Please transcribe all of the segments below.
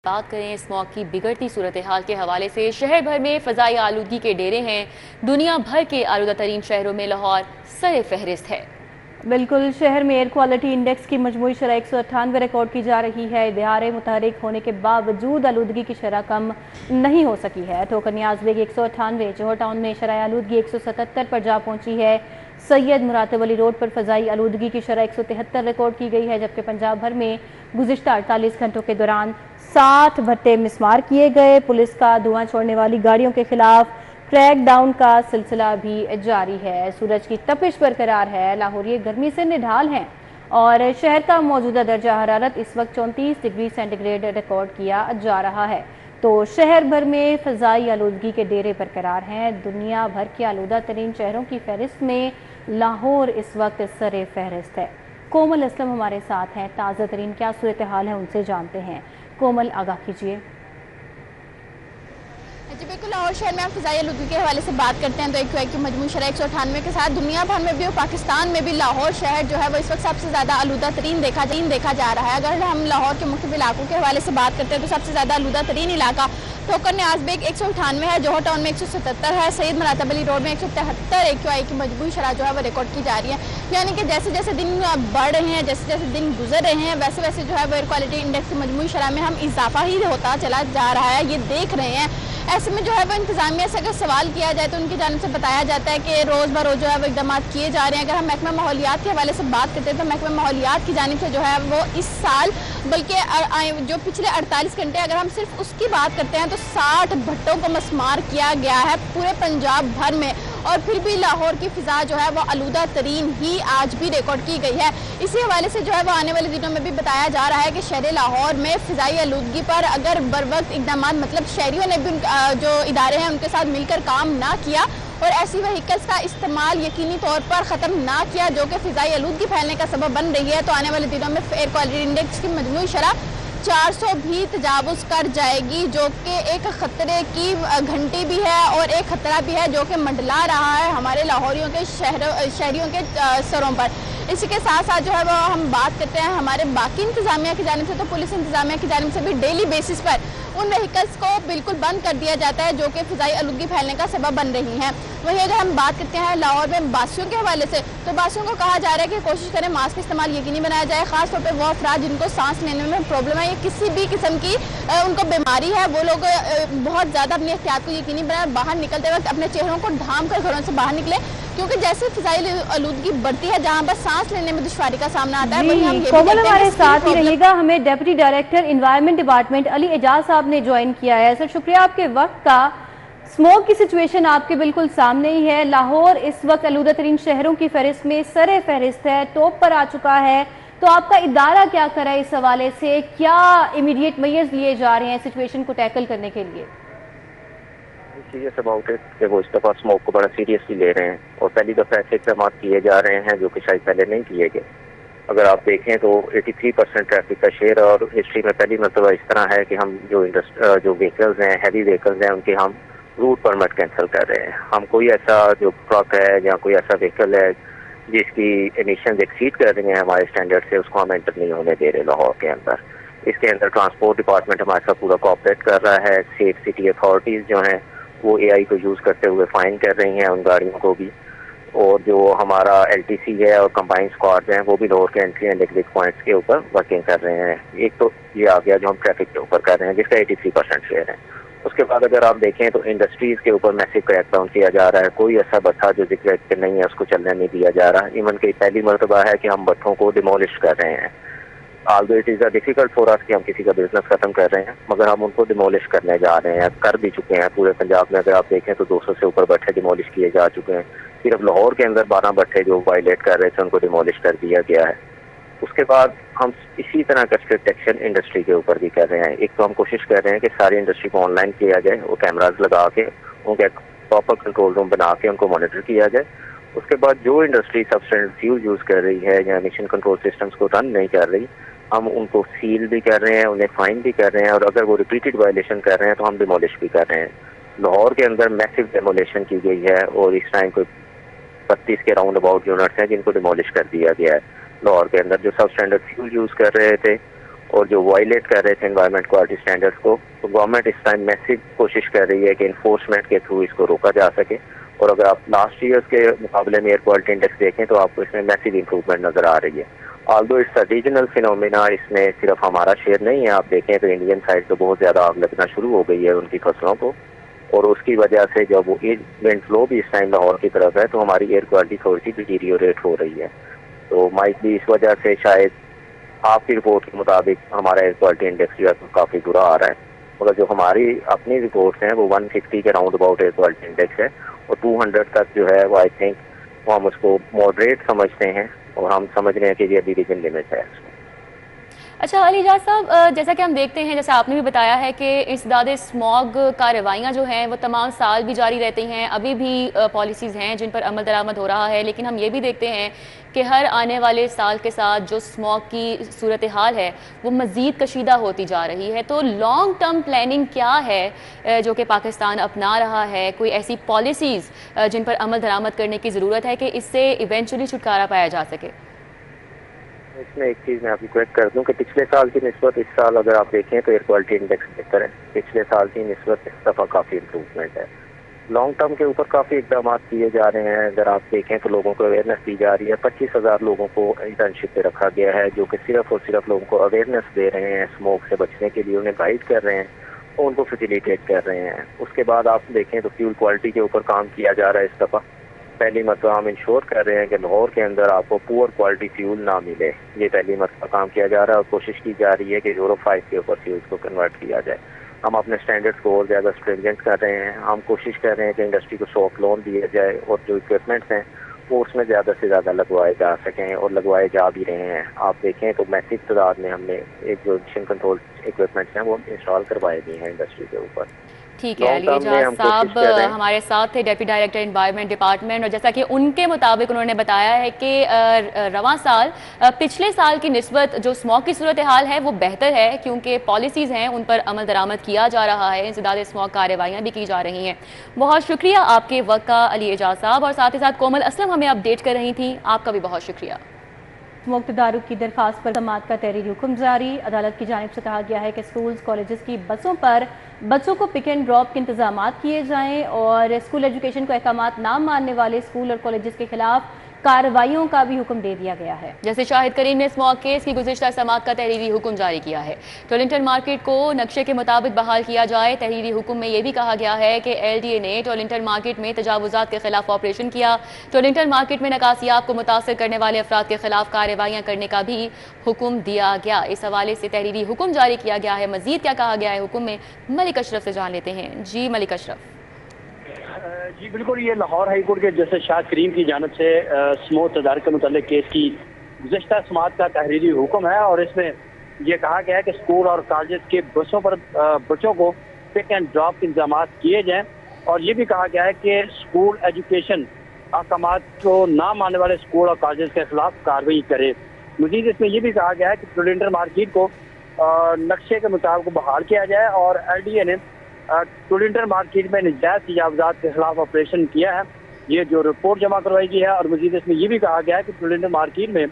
بات کریں اسموگ کی بگڑتی صورتحال کے حوالے سے، شہر بھر میں فضائی آلودگی کے ڈیرے ہیں۔ دنیا بھر کے آلودہ ترین شہروں میں لاہور سر فہرست ہے۔ بالکل، شہر میں ایئر کوالٹی انڈیکس کی مجموعی شرح 198 ریکارڈ کی جا رہی ہے۔ ادارے متحرک ہونے کے باوجود آلودگی کی شرح کم نہیں ہو سکی ہے۔ ٹھوکر نیاز بیگ 198، جوہر ٹاؤن میں شرح آلودگی 177 پر جا پہنچی ہے۔ سید مراتب علی روڈ پر فضائی آلودگی کی شرح 173 ریکارڈ کی گئی ہے، جبکہ پنجاب بھر میں گزشتہ 48 گھنٹوں کے دوران 60 بھٹے مسمار کیے گئے۔ پولیس کا دھواں چھوڑنے والی گاڑیوں کے خلاف کریک ڈاؤن کا سلسلہ بھی جاری ہے۔ سورج کی تپش برقرار ہے، لاہوری گرمی سے نڈھال ہیں اور شہر کا موجودہ درجہ حرارت اس وقت 34 ڈگری سینٹی گریڈ ریکارڈ کیا جا رہا ہے۔ تو شہر بھر میں فضائی آلودگی کے ڈیرے برقرار ہیں۔ دنیا بھر کے آلودہ ترین شہروں کی فہرست میں لاہور اس وقت سر فہرست ہے۔ کومل اسلم ہمارے ساتھ ہیں، تازہ ترین کیا صورتحال ہے ان سے جانتے ہیں۔ کومل، آگاہ کیجیے۔ جی بالکل، لاہور شہر میں ہم فضائی آلودگی کے حوالے سے بات کرتے ہیں تو ایک کی مجموعی شرح 198 کے ساتھ دنیا بھر میں بھی اور پاکستان میں بھی لاہور شہر جو ہے وہ اس وقت سب سے زیادہ آلودہ ترین دیکھا جا رہا ہے۔ اگر ہم لاہور کے مختلف علاقوں کے حوالے سے بات کرتے ہیں تو سب سے زیادہ آلودہ ترین علاقہ ٹھوکر نیاز بیگ 198 ہے، جوہر ٹاؤن میں 177 ہے، سید مراتب علی روڈ میں 173 AQI کی مجموعی شرح جو ہے وہ ریکارڈ کی جا رہی ہے۔ یعنی کہ جیسے جیسے دن بڑھ رہے ہیں، جیسے جیسے دن گزر رہے ہیں، ویسے ویسے جو ہے وہ ایئر کوالٹی انڈیکس کی مجموعی شرح میں ہم اضافہ ہی ہوتا چلا جا رہا ہے، یہ دیکھ رہے ہیں۔ ایسے میں جو ہے وہ انتظامیہ سے اگر سوال کیا جائے تو ان کی جانب سے بتایا جاتا ہے کہ روز بروز جو ہے وہ اقدامات کیے جا رہے ہیں۔ اگر ہم محکمہ ماحولیات کے حوالے سے بات کرتے ہیں تو محکمہ ماحولیات کی جانب سے جو ہے وہ اس سال بلکہ جو پچھلے 48 گھنٹے اگر ہم صرف اس کی بات کرتے ہیں تو 60 بھٹوں کو مسمار کیا گیا ہے پورے پنجاب بھر میں، اور پھر بھی لاہور کی فضا جو ہے وہ آلودہ ترین ہی آج بھی ریکارڈ کی گئی ہے۔ اسی حوالے سے جو ہے وہ آنے والے دنوں میں بھی بتایا جا رہا ہے کہ شہر لاہور میں فضائی آلودگی پر اگر بروقت اقدامات مطلب شہریوں نے بھی جو ادارے ہیں ان کے ساتھ مل کر کام نہ کیا اور ایسی وہیکلز کا استعمال یقینی طور پر ختم نہ کیا جو کہ فضائی آلودگی پھیلنے کا سبب بن رہی ہے، تو آنے والے دنوں میں ایئر کوالٹی انڈیکس کی مجموعی شرح 400 بھی تجاوز کر جائے گی، جو کہ ایک خطرے کی گھنٹی بھی ہے اور ایک خطرہ بھی ہے جو کہ منڈلا رہا ہے ہمارے لاہوریوں کے شہریوں کے سروں پر۔ اسی کے ساتھ ساتھ جو ہے وہ ہم بات کرتے ہیں ہمارے باقی انتظامیہ کی جانب سے، تو پولیس انتظامیہ کی جانب سے بھی ڈیلی بیسس پر ان وہیکلز کو بالکل بند کر دیا جاتا ہے جو کہ فضائی آلودگی پھیلنے کا سبب بن رہی ہیں۔ وہیں اگر ہم بات کرتے ہیں لاہور میں باسیوں کے حوالے سے تو باسیوں کو کہا جا رہا ہے کہ کوشش کریں ماسک کا استعمال یقینی بنایا جائے، خاص طور پہ وہ افراد جن کو سانس لینے میں پرابلم ہے یا کسی بھی قسم کی ان کو بیماری ہے، وہ لوگ بہت زیادہ اپنی احتیاط کو یقینی بنائیں، باہر نکلتے وقت اپنے چہروں کو ڈھانپ کر گھروں سے باہر نکلیں، کیونکہ جیسے فضائی آلودگی بڑھتی ہے جہاں پر سانس لینے میں دشواری کا سامنا آتا ہے۔ کومل، ہمارے ساتھ ہی رہیے گا، ہمیں ڈیپٹی ڈائریکٹر انوائرمنٹ ڈپارٹمنٹ علی اعجاز صاحب نے جوائن کیا ہے۔ سر شکریہ آپ کے وقت کا۔ اسموگ کی سچویشن آپ کے بالکل سامنے ہی ہے، لاہور اس وقت آلودہ ترین شہروں کی فہرست میں سر فہرست ہے، ٹاپ پر آ چکا ہے، تو آپ کا ادارہ کیا کر رہا ہے اس حوالے سے؟ کیا امیڈیٹ میئرز لیے جا رہے ہیں سچویشن کو ٹیکل کرنے کے لیے؟ سیریس اباؤٹ اٹ کہ وہ اس دفعہ اسموگ کو بڑا سیریسلی لے رہے ہیں اور پہلی دفعہ ایسے اقدامات کیے جا رہے ہیں جو کہ شاید پہلے نہیں کیے گئے۔ اگر آپ دیکھیں تو 83% ٹریفک کا شیئر اور ہسٹری میں پہلی مرتبہ اس طرح ہے کہ ہم جو وہیکلز ہیں، ہیوی وہیکلز ہیں، ان کے ہم روٹ پرمٹ کینسل کر رہے ہیں۔ ہم کوئی ایسا جو ٹرک ہے یا کوئی ایسا وہیکل ہے جس کی ایمیشنز ایکسیڈ کر رہی ہیں ہمارے اسٹینڈرڈ سے، اس کو ہم انٹر نہیں ہونے دے رہے لاہور کے اندر۔ اس کے اندر ٹرانسپورٹ ڈپارٹمنٹ ہمارے ساتھ پورا کوآپریٹ کر رہا ہے، سیف سٹی اتھارٹیز جو ہیں وہ AI کو یوز کرتے ہوئے فائن کر رہی ہیں ان گاڑیوں کو بھی، اور جو ہمارا LTC ہے اور کمبائن اسکواڈ ہیں وہ بھی لاہور کے انٹری اینڈ ایگزٹ پوائنٹس کے اوپر ورکنگ کر رہے ہیں۔ ایک تو یہ آ گیا جو ہم ٹریفک کے اوپر کر رہے ہیں جس کا 83% شیئر ہے۔ اس کے بعد اگر آپ دیکھیں تو انڈسٹریز کے اوپر میسو کریک ڈاؤن کیا جا رہا ہے، کوئی ایسا بٹھا جو ذکر کے نہیں ہے اس کو چلنے نہیں دیا جا رہا۔ ایون کہ پہلی مرتبہ ہے کہ ہم بٹھوں کو ڈیمولش کر رہے ہیں۔ although it is difficult for us کہ ہم کسی کا بزنس ختم کر رہے ہیں، مگر ہم ان کو ڈیمولش کرنے جا رہے ہیں، کر بھی چکے ہیں۔ پورے پنجاب میں اگر آپ دیکھیں تو 200 سے اوپر بٹھے ڈیمولش کیے جا چکے ہیں۔ صرف لاہور کے اندر 12 بٹھے جو وائلیٹ کر رہے تھے ان کو ڈیمولش کر دیا گیا ہے۔ اس کے بعد ہم اسی طرح کا اسٹرکٹ ایکشن انڈسٹری کے اوپر بھی کر رہے ہیں۔ ایک تو ہم کوشش کر رہے ہیں کہ ساری انڈسٹری کو آن لائن کیا جائے، وہ کیمراز لگا کے ان کا ایک پراپر کنٹرول روم بنا کے ان کو مانیٹر کیا جائے۔ اس کے بعد جو انڈسٹری سب اسٹینڈرڈ فیول یوز کر رہی ہے یا ایمیشن کنٹرول سسٹمز کو رن نہیں کر رہی، ہم ان کو سیل بھی کر رہے ہیں، انہیں فائن بھی کر رہے ہیں، اور اگر وہ ریپیٹڈ وائلیشن کر رہے ہیں تو ہم ڈیمولش بھی کر رہے ہیں۔ لاہور کے اندر میسو ڈیمولیشن کی گئی ہے اور اس ٹائم کوئی 32 کے راؤنڈ اباؤٹ یونٹس ہیں جن کو ڈیمولش کر دیا گیا ہے۔ لاہور کے اندر جو سب اسٹینڈرڈ فیول یوز کر رہے تھے اور جو وائلیٹ کر رہے تھے انوائرمنٹ کوالٹی اسٹینڈرڈس کو، تو گورنمنٹ اس ٹائم میسیو کوشش کر رہی ہے کہ انفورسمنٹ کے تھرو اس کو روکا جا سکے. اور اگر آپ لاسٹ ایئرس کے مقابلے میں ایئر کوالٹی انڈیکس دیکھیں تو آپ کو اس میں میسیو امپروومنٹ نظر آ رہی ہے. Although it's a regional phenomena, اس میں صرف ہمارا شیئر نہیں ہے. آپ دیکھیں تو انڈین سائڈ تو بہت زیادہ آگ لگنا شروع ہو گئی ہے ان کی فصلوں کو، اور اس کی وجہ سے جب وہ ونڈ فلو بھی اس ٹائم لاہور کی طرف ہے تو ہماری ایئر کوالٹی تھوڑی سی ڈیٹیریوریٹ ہو رہی ہے. تو مائٹ بھی اس وجہ سے شاید آپ کی رپورٹ کے مطابق ہمارا ایئر کوالٹی انڈیکس جو ہے کافی برا آ رہا ہے، مگر جو ہماری اپنی رپورٹس ہیں وہ 150 کے round about air quality index ہے، اور 200 تک جو ہے وہ آئی تھنک وہ ہم اس کو ماڈریٹ سمجھتے ہیں، اور ہم سمجھ رہے ہیں کہ یہ ابھی ریجن لمٹ ہے. اچھا علی اعجاز صاحب، جیسا کہ ہم دیکھتے ہیں، جیسا آپ نے بھی بتایا ہے کہ انسداد اسموگ کارروائیاں جو ہیں وہ تمام سال بھی جاری رہتی ہیں، ابھی بھی پالیسیز ہیں جن پر عمل درآمد ہو رہا ہے، لیکن ہم یہ بھی دیکھتے ہیں کہ ہر آنے والے سال کے ساتھ جو اسموگ کی صورتحال ہے وہ مزید کشیدہ ہوتی جا رہی ہے. تو لانگ ٹرم پلاننگ کیا ہے جو کہ پاکستان اپنا رہا ہے؟ کوئی ایسی پالیسیز جن پر عمل درآمد کرنے کی ضرورت ہے کہ اس سے ایونچولی چھٹکارا پایا جا سکے؟ اس میں ایک چیز میں آپ کو کریکٹ کر دوں کہ پچھلے سال کی نسبت اس سال اگر آپ دیکھیں تو ایئر کوالٹی انڈیکس بہتر ہے. پچھلے سال کی نسبت اس دفعہ کافی امپروومنٹ ہے. لانگ ٹرم کے اوپر کافی اقدامات کیے جا رہے ہیں. اگر آپ دیکھیں تو لوگوں کو اویئرنیس دی جا رہی ہے. 25,000 لوگوں کو انٹرنشپ پہ رکھا گیا ہے جو کہ صرف اور صرف لوگوں کو اویئرنیس دے رہے ہیں اسموک سے بچنے کے لیے، انہیں گائیڈ کر رہے ہیں اور ان کو فیسیلیٹیٹ کر رہے ہیں. اس کے بعد آپ دیکھیں تو فیول کوالٹی کے اوپر کام کیا جا رہا ہے. اس دفعہ پہلی مرتبہ ہم انشور کر رہے ہیں کہ لاہور کے اندر آپ کو پور کوالٹی فیول نہ ملے. یہ پہلی مرتبہ کام کیا جا رہا ہے اور کوشش کی جا رہی ہے کہ یورو 5 کے اوپر فیولز کو کنورٹ کیا جائے. ہم اپنے اسٹینڈرڈس کو اور زیادہ اسٹرینجنٹ کر رہے ہیں. ہم کوشش کر رہے ہیں کہ انڈسٹری کو سافٹ لون دیا جائے اور جو اکوپمنٹس ہیں وہ اس میں زیادہ سے زیادہ لگوائے جا سکیں، اور لگوائے جا بھی رہے ہیں. آپ دیکھیں تو میسیو تعداد میں ہم نے ایک جو ایمشن کنٹرول اکوپمنٹس ہیں وہ انسٹال کروائے بھی ہیں انڈسٹری کے اوپر. ٹھیک ہے، علی اعجاز صاحب ہمارے ساتھ تھے، ڈیپٹی ڈائریکٹر انوائرمنٹ ڈپارٹمنٹ، اور جیسا کہ ان کے مطابق انہوں نے بتایا ہے کہ رواں سال پچھلے سال کی نسبت جو اسموگ کی صورتحال ہے وہ بہتر ہے، کیونکہ پالیسیز ہیں ان پر عمل درآمد کیا جا رہا ہے، انسداد اسموگ کارروائیاں بھی کی جا رہی ہیں. بہت شکریہ آپ کے وقت کا علی اعجاز صاحب، اور ساتھ ہی ساتھ کومل اسلم ہمیں اپڈیٹ کر رہی تھیں. آپ کا بھی بہت شکریہ. اسموگ تدارک کی درخواست پر سماعت کا تحریری حکم جاری. عدالت کی جانب سے کہا گیا ہے کہ اسکولز کالجز کی بسوں پر بچوں کو پک اینڈ ڈراپ کے انتظامات کیے جائیں، اور اسکول ایجوکیشن کو احکامات نہ ماننے والے اسکول اور کالجز کے خلاف کارروائیوں کا بھی حکم دے دیا گیا ہے. جیسے شاہد کریم نے اسموگ کیس کی گزشتہ سماعت کا تحریری حکم جاری کیا ہے. ٹورلنگٹن مارکیٹ کو نقشے کے مطابق بحال کیا جائے. تحریری حکم میں یہ بھی کہا گیا ہے کہ ایل ڈی اے نے ٹورلنگٹن مارکیٹ میں تجاوزات کے خلاف آپریشن کیا. ٹورلنگٹن مارکیٹ میں نکاسیاب کو متاثر کرنے والے افراد کے خلاف کارروائیاں کرنے کا بھی حکم دیا گیا. اس حوالے سے تحریری حکم جاری کیا گیا ہے. مزید کیا کہا گیا ہے حکم میں، ملک اشرف سے جان لیتے ہیں. جی ملک اشرف. جی بالکل، یہ لاہور ہائی کورٹ کے جسٹس شاہد کریم کی جانب سے اسموگ تدارک کے متعلق کیس کی گزشتہ سماعت کا تحریری حکم ہے، اور اس میں یہ کہا گیا ہے کہ اسکول اور کالجز کے بسوں پر بچوں کو پک اینڈ ڈراپ کے انتظامات کیے جائیں، اور یہ بھی کہا گیا ہے کہ اسکول ایجوکیشن احکامات کو نہ ماننے والے اسکول اور کالجز کے خلاف کارروائی کرے. مزید اس میں یہ بھی کہا گیا ہے کہ ٹورلنگٹن مارکیٹ کو نقشے کے مطابق بحال کیا جائے، اور ایل ڈی اے نے ٹورلنگٹن مارکیٹ میں نجائز تجاوزات کے خلاف آپریشن کیا ہے، یہ جو رپورٹ جمع کروائی گئی ہے. اور مزید اس میں یہ بھی کہا گیا ہے کہ ٹورلنگٹن مارکیٹ میں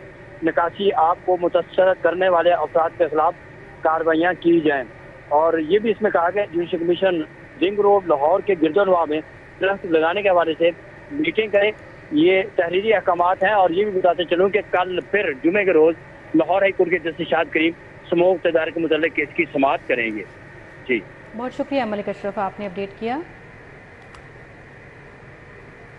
نکاسی آب کو متاثر کرنے والے افراد کے خلاف کارروائیاں کی جائیں. اور یہ بھی اس میں کہا گیا judicial commission ring road Lahore کے گرد و نواح میں درخت لگانے کے حوالے سے میٹنگ کرے. یہ تحریری احکامات ہیں، اور یہ بھی بتاتے چلوں کہ کل پھر جمعے کے روز لاہور ہائی کورٹ کے جسٹس شاہد کریم اسموگ تدارک کے متعلق کیس کی سماعت کریں گے. جی بہت شکریہ ملک اشرف، آپ نے اپڈیٹ کیا.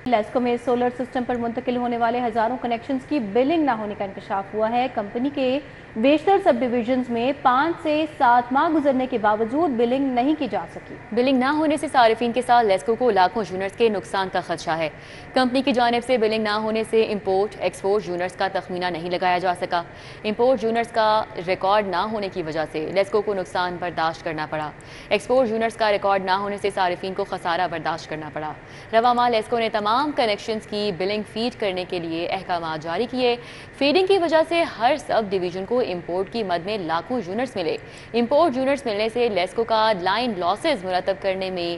لیسکو میں سولر سسٹم پر منتقل ہونے والے ہزاروں کنیکشنز کی بلنگ نہ ہونے کا انکشاف ہوا ہے. کمپنی کے بیشتر سب ڈویژنز میں 5 سے 7 ماہ گزرنے کے باوجود بلنگ نہیں کی جا سکی. بلنگ نہ ہونے سے صارفین کے ساتھ لیسکو کو لاکھوں یونٹس کے نقصان کا خدشہ ہے. کمپنی کی جانب سے بلنگ نہ ہونے سے امپورٹ ایکسپورٹ یونٹس کا تخمینہ نہیں لگایا جا سکا. امپورٹ یونٹس کا ریکارڈ نہ ہونے کی وجہ سے لیسکو کو نقصان برداشت کرنا پڑا. ایکسپورٹ یونٹس کا ریکارڈ نہ ہونے سے صارفین کو خسارہ برداشت کرنا پڑا. رواں ماہ لیسکو نے تمام کنیکشنز کی بلنگ فیڈ کرنے کے لیے احکامات جاری کیے. فیڈنگ کی وجہ سے ہر سب ڈویژن کو امپورٹ کی مد میں لاکھوں یونٹس ملے. امپورٹ یونٹس ملنے سے لیسکو کا لائن لاسز مرتب کرنے میں